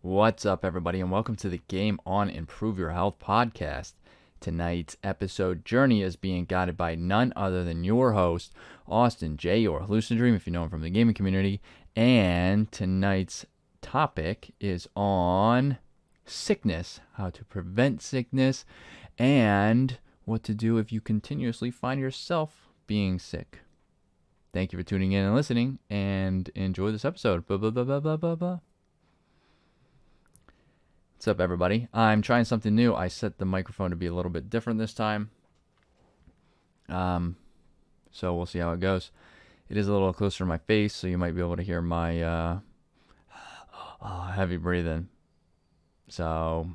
What's up, everybody, and welcome to the Game On Improve Your Health podcast. Tonight's episode journey is being guided by none other than your host, Austin J, or hallucinodream, if you know him from the gaming community. And tonight's topic is on sickness, how to prevent sickness, and what to do if you continuously find yourself being sick. Thank you for tuning in and listening, and enjoy this episode. Blah, blah, blah, blah, blah, blah, blah. What's up, everybody? I'm trying something new. I set the microphone to be a little bit different this time. So we'll see how it goes. It is a little closer to my face, so you might be able to hear my heavy breathing. So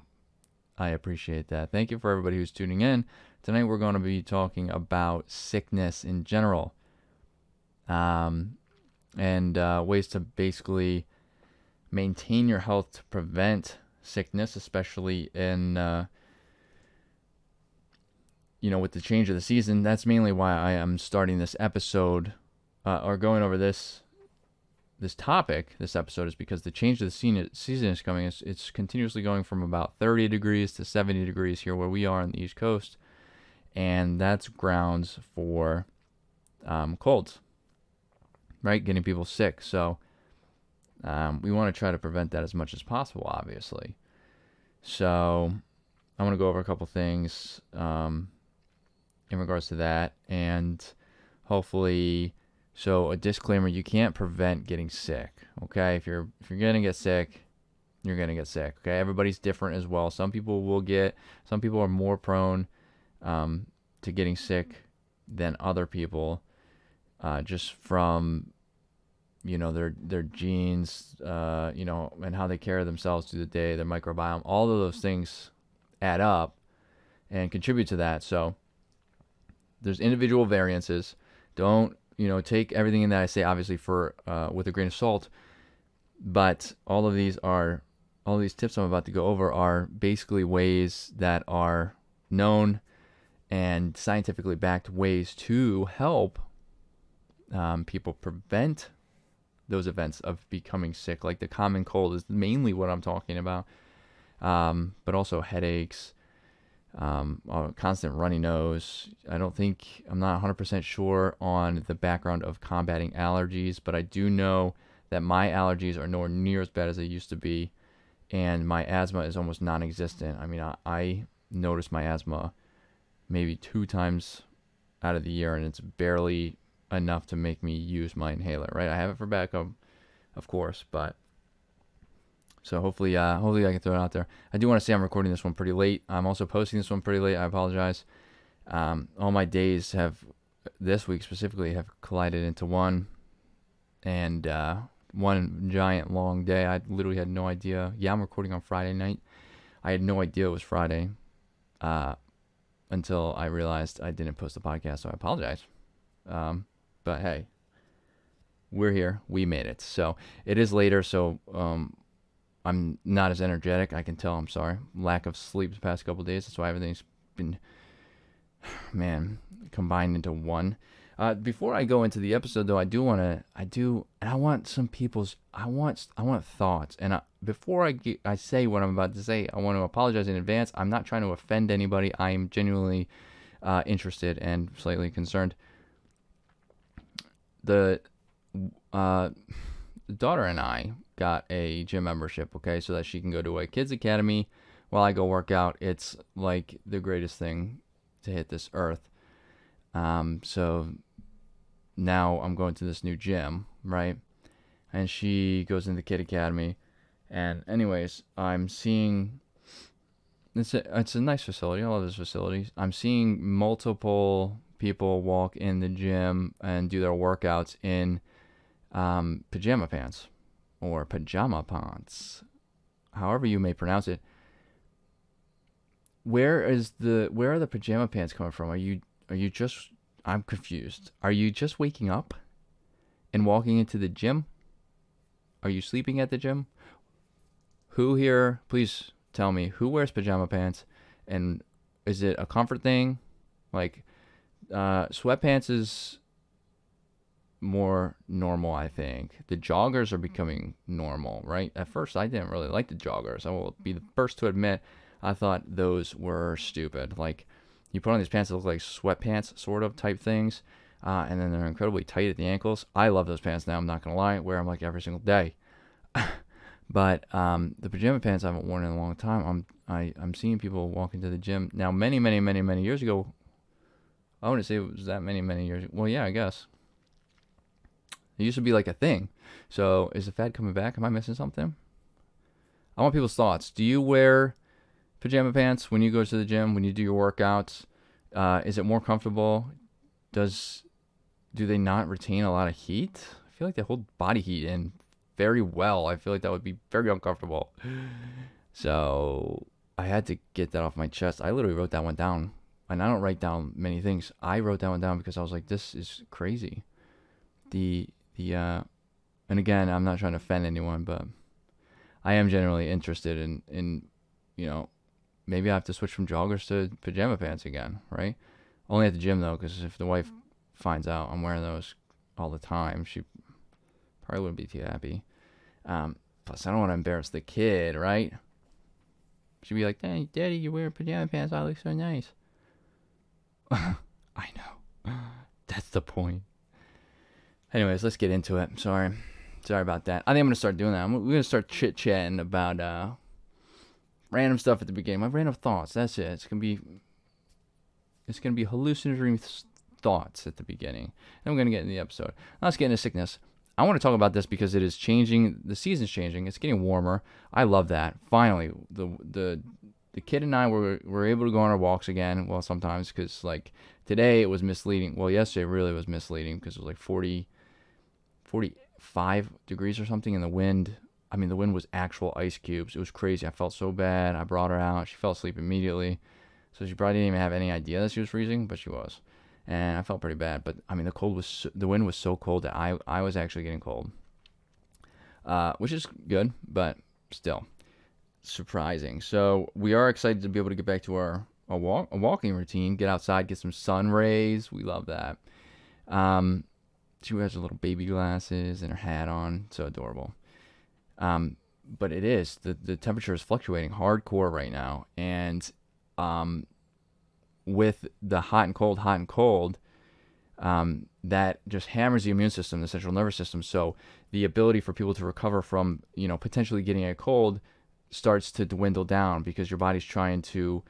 I appreciate that. Thank you for everybody who's tuning in. Tonight we're going to be talking about sickness in general. And ways to basically maintain your health to prevent sickness, especially in with the change of the season. That's mainly why I am starting this episode or going over this topic. This episode is because the change of the season is coming. It's continuously going from about 30 degrees to 70 degrees here where we are on the East Coast, and that's grounds for colds, right? Getting people sick. So we want to try to prevent that as much as possible, obviously. So I want to go over a couple things in regards to that, and hopefully, so a disclaimer: you can't prevent getting sick. Okay, if you're gonna get sick, you're gonna get sick. Okay, everybody's different as well. Some people are more prone to getting sick than other people, just from their genes, and how they carry themselves through the day, their microbiome, all of those things add up and contribute to that. So there's individual variances. Don't, take everything in that I say, obviously, for with a grain of salt. But all of these tips I'm about to go over are basically ways that are known and scientifically backed ways to help people prevent those events of becoming sick. Like the common cold is mainly what I'm talking about, but also headaches, constant runny nose. I'm not 100% sure on the background of combating allergies, but I do know that my allergies are nowhere near as bad as they used to be, and my asthma is almost non-existent. I mean, I notice my asthma maybe 2 times out of the year, and it's barely enough to make me use my inhaler, right? I have it for backup, of course, but so hopefully I can throw it out there. I do want to say I'm recording this one pretty late. I'm also posting this one pretty late. I apologize. All my days this week specifically have collided into one, and one giant long day. I literally had no idea. Yeah, I'm recording on Friday night. I had no idea it was Friday until I realized I didn't post the podcast, so I apologize. But hey, we're here. We made it. So it is later, so I'm not as energetic. I can tell. I'm sorry. Lack of sleep the past couple of days. That's why everything's been, combined into one. Before I go into the episode, though, I want thoughts. And before I say what I'm about to say, I want to apologize in advance. I'm not trying to offend anybody. I am genuinely interested and slightly concerned. The daughter and I got a gym membership, okay, so that she can go to a kids academy while I go work out. It's like the greatest thing to hit this earth. So now I'm going to this new gym, right? And she goes into the kid academy. And anyways, I'm seeing it's a nice facility. I love this facility. I'm seeing multiple people walk in the gym and do their workouts in pajama pants or pajama pants, however you may pronounce it. Where are the pajama pants coming from? Are you just, I'm confused. Are you just waking up and walking into the gym? Are you sleeping at the gym? Who here, please tell me, who wears pajama pants? And is it a comfort thing? Like, sweatpants is more normal, I think. The joggers are becoming normal, right? At first, I didn't really like the joggers. I will be the first to admit I thought those were stupid. Like, you put on these pants that look like sweatpants, sort of, type things, and then they're incredibly tight at the ankles. I love those pants now, I'm not going to lie. I wear them like every single day. But the pajama pants I haven't worn in a long time. I'm seeing people walk into the gym now. Many years ago, I wouldn't say it was that many years. Well, yeah, I guess it used to be like a thing. So is the fad coming back? Am I missing something? I want people's thoughts. Do you wear pajama pants when you go to the gym, when you do your workouts? Is it more comfortable? Do they not retain a lot of heat? I feel like they hold body heat in very well. I feel like that would be very uncomfortable. So I had to get that off my chest. I literally wrote that one down. And I don't write down many things. I wrote that one down because I was like, this is crazy. And again, I'm not trying to offend anyone, but I am generally interested in maybe I have to switch from joggers to pajama pants again, right? Only at the gym though, because if the wife finds out I'm wearing those all the time, she probably wouldn't be too happy. Plus, I don't want to embarrass the kid, right? She'd be like, "Hey, Daddy, you wear pajama pants. I look so nice." I know. That's the point. Anyways, let's get into it. Sorry about that. I think I'm going to start doing that. We're going to start chit-chatting about random stuff at the beginning. My random thoughts. That's it. It's going to be hallucinodream thoughts at the beginning. And we're going to get into the episode. Now let's get into sickness. I want to talk about this because it is changing. The season's changing. It's getting warmer. I love that. Finally, the kid and I were able to go on our walks again. Well, sometimes because like today it was misleading. Well, yesterday really was misleading because it was like 45 degrees or something, and the wind was actual ice cubes. It was crazy. I felt so bad. I brought her out. She fell asleep immediately. So she probably didn't even have any idea that she was freezing, but she was. And I felt pretty bad. But the wind was so cold that I was actually getting cold. Which is good, but still surprising. So we are excited to be able to get back to a walking routine, get outside, get some sun rays. We love that. She has her little baby glasses and her hat on. So adorable. But it is. The temperature is fluctuating hardcore right now. And with the hot and cold, that just hammers the immune system, the central nervous system. So the ability for people to recover from, potentially getting a cold starts to dwindle down because your body's trying to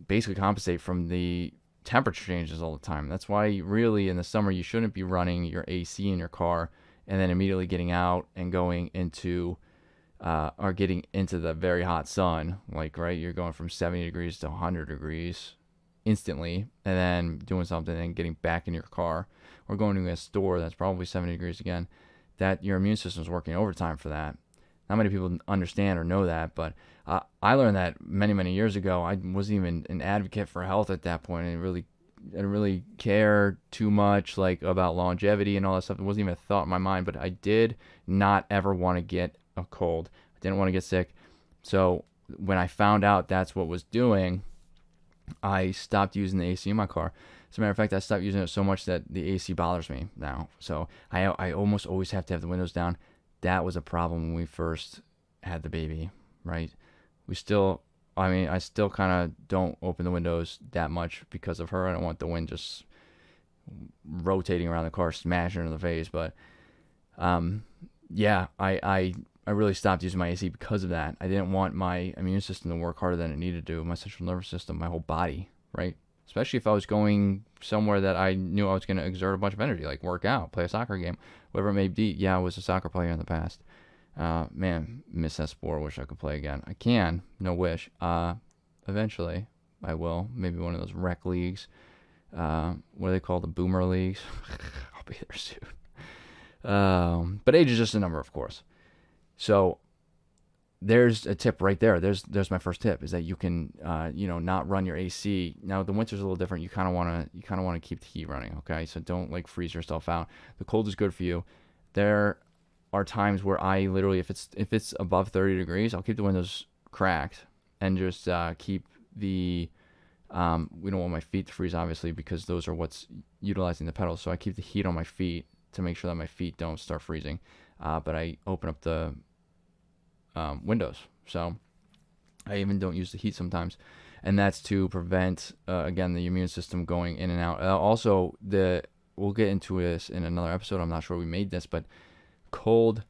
basically compensate from the temperature changes all the time. That's why really in the summer you shouldn't be running your AC in your car and then immediately getting out and going into or getting into the very hot sun. Like, right, you're going from 70 degrees to 100 degrees instantly and then doing something and getting back in your car or going to a store that's probably 70 degrees again. That your immune system's working overtime for that. Not many people understand or know that, but I learned that many years ago. I wasn't even an advocate for health at that point. I didn't really care too much like about longevity and all that stuff. It wasn't even a thought in my mind, but I did not ever want to get a cold. I didn't want to get sick. So when I found out that's what was doing, I stopped using the AC in my car. As a matter of fact, I stopped using it so much that the AC bothers me now. So I almost always have to have the windows down. That was a problem when we first had the baby, right? I still kind of don't open the windows that much because of her. I don't want the wind just rotating around the car, smashing her in the face. But yeah, I really stopped using my AC because of that. I didn't want my immune system to work harder than it needed to, my central nervous system, my whole body, right? Especially if I was going somewhere that I knew I was going to exert a bunch of energy, like work out, play a soccer game, whatever it may be. Yeah, I was a soccer player in the past. Man, miss that sport. Wish I could play again. I can. No wish. Eventually, I will. Maybe one of those rec leagues. What are they called? The boomer leagues. I'll be there soon. But age is just a number, of course. So there's a tip right there. There's my first tip is that you can not run your AC. Now the winter's a little different. You kind of want to keep the heat running, okay? So don't like freeze yourself out. The cold is good for you. There are times where I literally if it's above 30 degrees, I'll keep the windows cracked and just keep the we don't want my feet to freeze obviously because those are what's utilizing the pedals. So I keep the heat on my feet to make sure that my feet don't start freezing. But I open up the windows, so I even don't use the heat sometimes, and that's to prevent again the immune system going in and out. Also, we'll get into this in another episode. I'm not sure we made this, but cold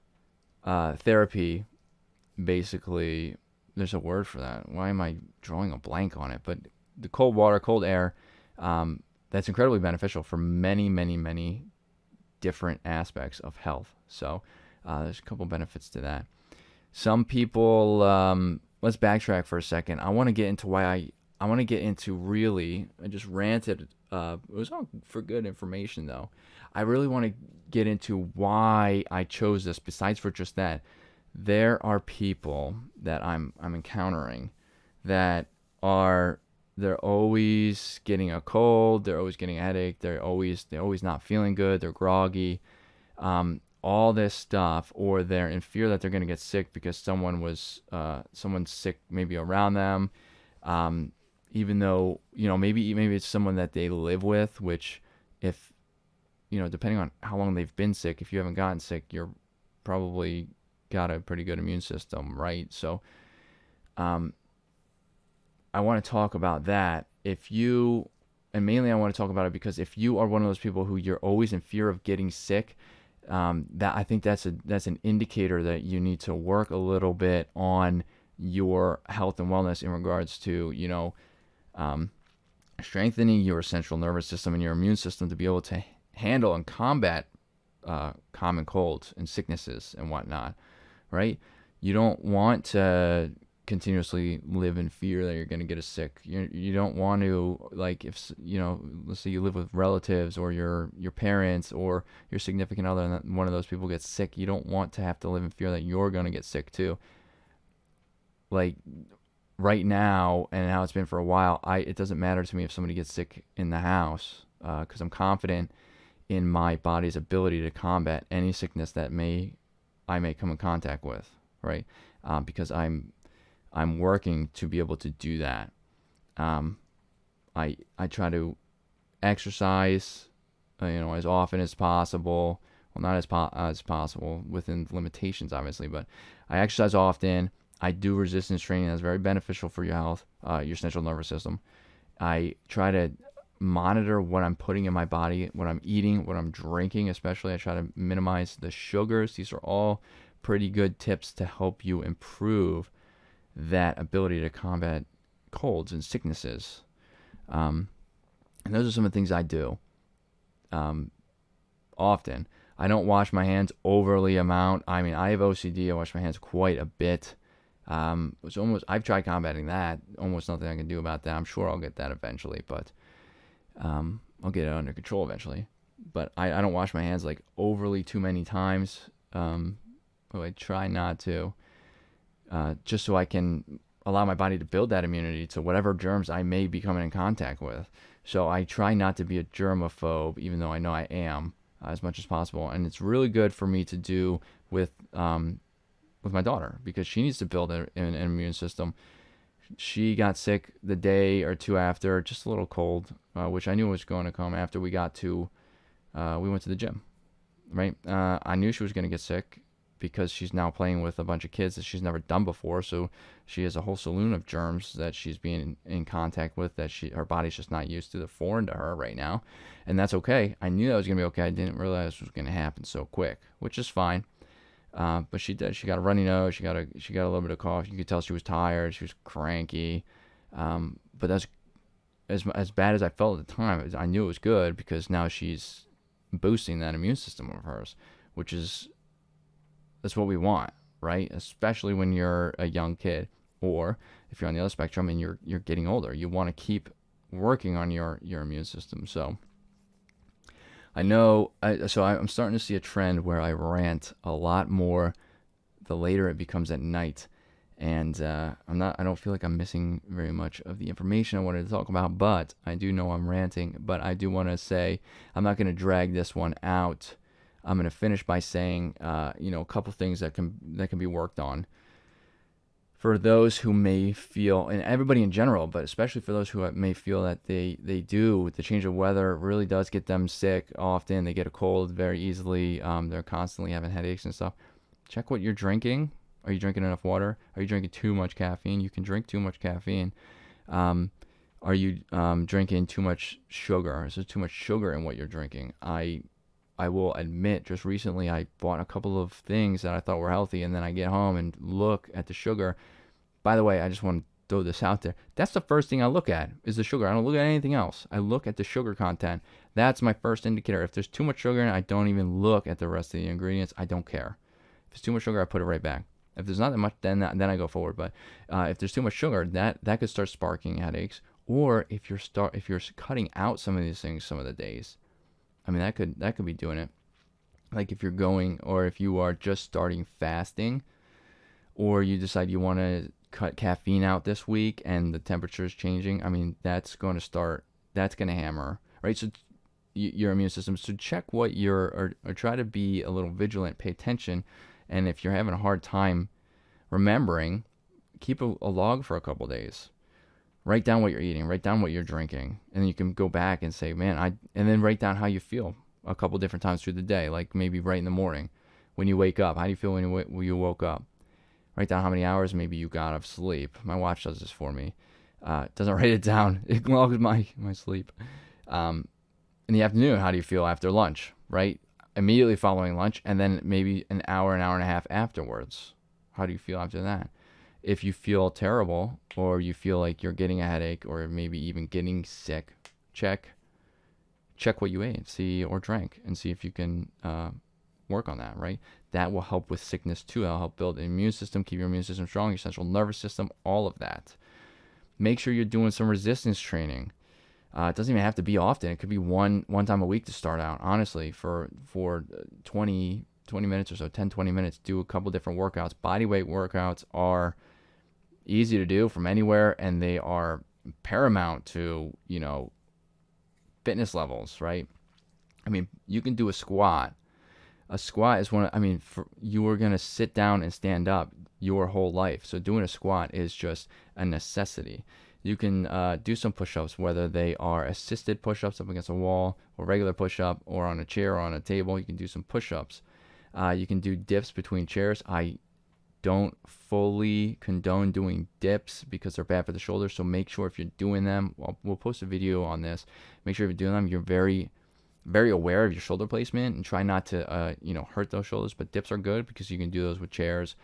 therapy, basically, there's a word for that. Why am I drawing a blank on it? But the cold water, cold air, that's incredibly beneficial for many, many, many different aspects of health. So there's a couple benefits to that. Some people, let's backtrack for a second. I want to get into really, I just ranted. It was all for good information, though. I really want to get into why I chose this, besides for just that. There are people that I'm encountering that they're always getting a cold, they're always getting a headache, they're always not feeling good, they're groggy, all this stuff, or they're in fear that they're going to get sick because someone's sick maybe around them, even though maybe it's someone that they live with, which if depending on how long they've been sick, if you haven't gotten sick, you're probably got a pretty good immune system, right? So I want to talk about that. Mainly I want to talk about it because if you are one of those people who you're always in fear of getting sick, that I think that's an indicator that you need to work a little bit on your health and wellness in regards to strengthening your central nervous system and your immune system to be able to handle and combat common colds and sicknesses and whatnot, right? You don't want to continuously live in fear that you're going to get sick. You don't want to, like, if let's say you live with relatives or your parents or your significant other, and one of those people gets sick, you don't want to have to live in fear that you're going to get sick too. Like right now, and how it's been for a while, it doesn't matter to me if somebody gets sick in the house, because I'm confident in my body's ability to combat any sickness that I may come in contact with, right? Because I'm working to be able to do that. I try to exercise, as often as possible. Well, not as possible within limitations, obviously, but I exercise often. I do resistance training. That's very beneficial for your health, your central nervous system. I try to monitor what I'm putting in my body, what I'm eating, what I'm drinking, especially. I try to minimize the sugars. These are all pretty good tips to help you improve that ability to combat colds and sicknesses. And those are some of the things I do often. I don't wash my hands overly amount. I mean, I have OCD. I wash my hands quite a bit. I've tried combating that. Almost nothing I can do about that. I'm sure I'll get that eventually, but I'll get it under control eventually. But I don't wash my hands like overly too many times. But I try not to. Just so I can allow my body to build that immunity to whatever germs I may be coming in contact with. So I try not to be a germaphobe, even though I know I am, as much as possible. And it's really good for me to do with my daughter, because she needs to build an immune system. She got sick the day or two after, just a little cold, which I knew was going to come after we went to the gym, right? I knew she was going to get sick, because she's now playing with a bunch of kids that she's never done before. So she has a whole saloon of germs that she's being in contact with that her body's just not used to. They're foreign to her right now. And that's okay. I knew that was going to be okay. I didn't realize it was going to happen so quick, which is fine. But she did. She got a runny nose. She got a little bit of cough. You could tell she was tired. She was cranky. But that's as bad as I felt at the time. I knew it was good, because now she's boosting that immune system of hers, which is... that's what we want, right? Especially when you're a young kid, or if you're on the other spectrum and you're getting older, you want to keep working on your immune system. So I know, I'm starting to see a trend where I rant a lot more the later it becomes at night, and I don't feel like I'm missing very much of the information I wanted to talk about, but I do know I'm ranting. But I do want to say I'm not going to drag this one out. I'm going to finish by saying, a couple things that can be worked on. for those who may feel, and everybody in general, but especially for those who may feel that they do, the change of weather really does get them sick often. They get a cold very easily. They're constantly having headaches and stuff. Check what you're drinking. Are you drinking enough water? Are you drinking too much caffeine? You can drink too much caffeine. Are you drinking too much sugar? Is there too much sugar in what you're drinking? I will admit, just recently I bought a couple of things that I thought were healthy, and then I get home and look at the sugar. By the way, I just want to throw this out there. That's the first thing I look at, is the sugar. I don't look at anything else. I look at the sugar content. That's my first indicator. If there's too much sugar in it, I don't even look at the rest of the ingredients. I don't care. If there's too much sugar, I put it right back. If there's not that much, then I go forward. But if there's too much sugar, that could start sparking headaches. Or if you're cutting out some of these things some of the days, I mean, that could be doing it. Like if you're going, or if you are just starting fasting, or you decide you want to cut caffeine out this week and the temperature is changing, I mean, that's going to hammer, right? So your immune system. So check what or try to be a little vigilant, pay attention. And if you're having a hard time remembering, keep a log for a couple days. Write down what you're eating, write down what you're drinking, and then you can go back and say, and then write down how you feel a couple different times through the day, like maybe right in the morning when you wake up. How do you feel when you woke up? Write down how many hours maybe you got of sleep. My watch does this for me. It doesn't write it down. It logs my sleep. In the afternoon, how do you feel after lunch, right? Immediately following lunch, and then maybe an hour and a half afterwards. How do you feel after that? If you feel terrible, or you feel like you're getting a headache, or maybe even getting sick, check what you ate, or drank, and see if you can work on that, right? That will help with sickness too. That'll help build an immune system, keep your immune system strong, your central nervous system, all of that. Make sure you're doing some resistance training. It doesn't even have to be often. It could be one time a week to start out, honestly, for 20 minutes or so, 10, 20 minutes, do a couple different workouts. Bodyweight workouts are easy to do from anywhere, and they are paramount to, fitness levels, right? I mean, you can do a squat. A squat is you are going to sit down and stand up your whole life. So doing a squat is just a necessity. You can do some push-ups, whether they are assisted push-ups up against a wall, or regular push-up, or on a chair or on a table. You can do some push-ups. You can do dips between chairs. I don't fully condone doing dips because they're bad for the shoulders. So make sure if you're doing them, we'll post a video on this. Make sure if you're doing them, you're very, very aware of your shoulder placement, and try not to, hurt those shoulders. But dips are good because you can do those with chairs,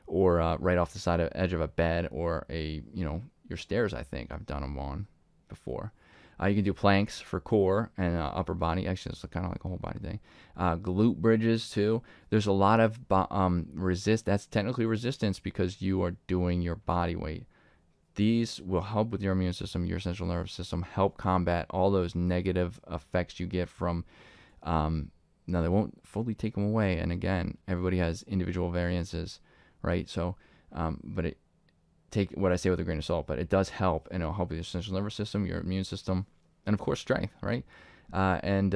or right off the edge of a bed, or your stairs. I think I've done them on before. You can do planks for core and upper body. Actually, it's kind of like a whole body thing. Glute bridges too. There's a lot of that's technically resistance because you are doing your body weight. These will help with your immune system, your central nervous system, help combat all those negative effects you get from. Now, they won't fully take them away. And again, everybody has individual variances, right? So, but take what I say with a grain of salt, but it does help, and it'll help with your central nervous system, your immune system, and of course strength, right? And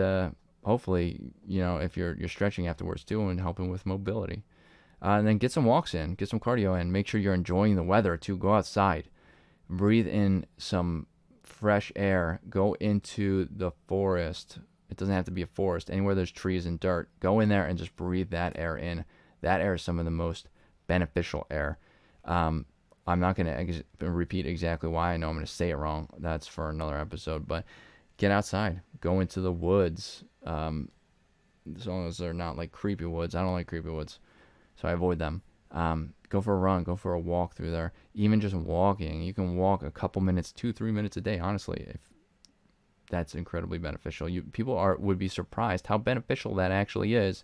hopefully, if you're stretching afterwards too, and helping with mobility. And then get some walks in, get some cardio in. Make sure you're enjoying the weather too. Go outside, breathe in some fresh air. Go into the forest. It doesn't have to be a forest. Anywhere there's trees and dirt, go in there and just breathe that air in. That air is some of the most beneficial air. I'm not going to repeat exactly why. I know I'm going to say it wrong. That's for another episode. But get outside. Go into the woods. As long as they're not like creepy woods. I don't like creepy woods, so I avoid them. Go for a run. Go for a walk through there. Even just walking. You can walk a couple minutes, 2-3 minutes a day, honestly. If that's incredibly beneficial. People would be surprised how beneficial that actually is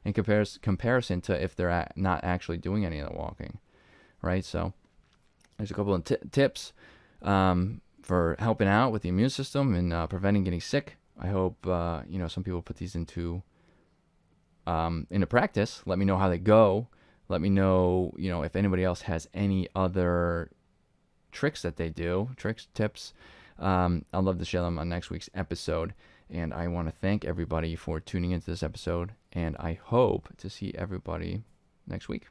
in comparison to if they're not actually doing any of the walking, right? So there's a couple of tips for helping out with the immune system and preventing getting sick. I hope some people put these into practice. Let me know how they go. Let me know if anybody else has any other tricks that they do, tips. I'd love to share them on next week's episode. And I want to thank everybody for tuning into this episode. And I hope to see everybody next week.